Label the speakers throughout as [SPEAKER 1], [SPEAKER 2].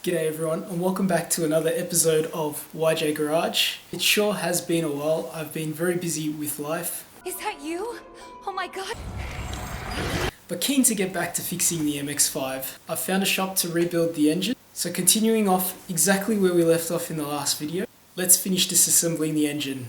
[SPEAKER 1] G'day everyone and welcome back to another episode of YJ Garage. It sure has been a while. I've been very busy with life.
[SPEAKER 2] Is that you? Oh my god.
[SPEAKER 1] But keen to get back to fixing the MX5. I've found a shop to rebuild the engine. So continuing off exactly where we left off in the last video, let's finish disassembling the engine.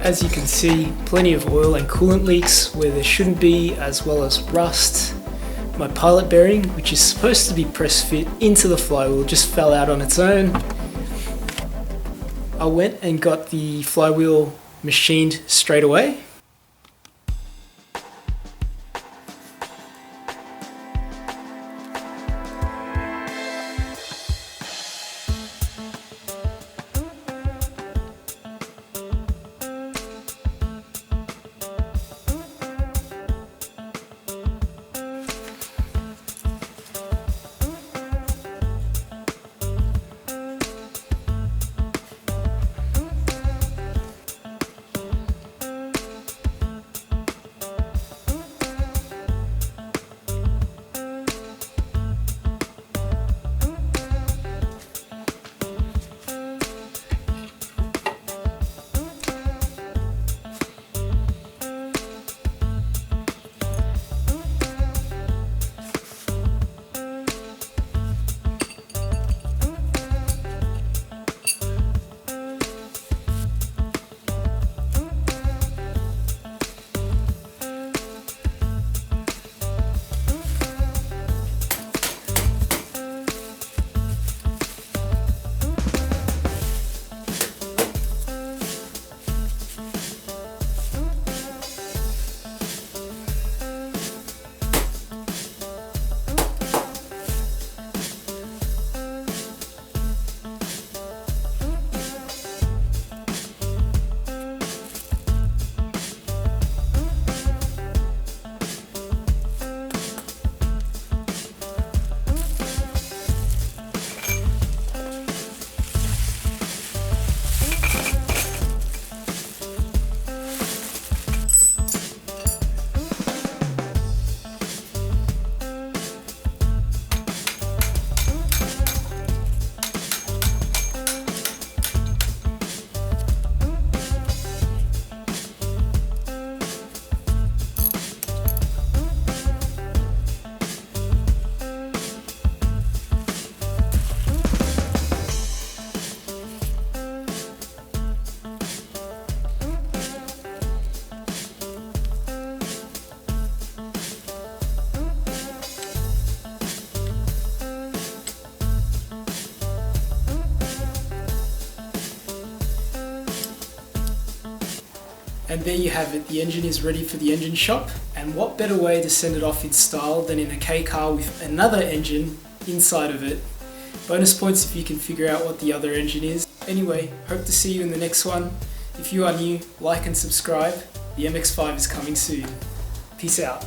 [SPEAKER 1] As you can see, plenty of oil and coolant leaks where there shouldn't be, as well as rust. My pilot bearing, which is supposed to be press fit into the flywheel, just fell out on its own. I went and got the flywheel machined straight away. And there you have it, the engine is ready for the engine shop. And what better way to send it off in style than in a K car with another engine inside of it. Bonus points if you can figure out what the other engine is. Anyway, hope to see you in the next one. If you are new, like and subscribe. The MX5 is coming soon. Peace out.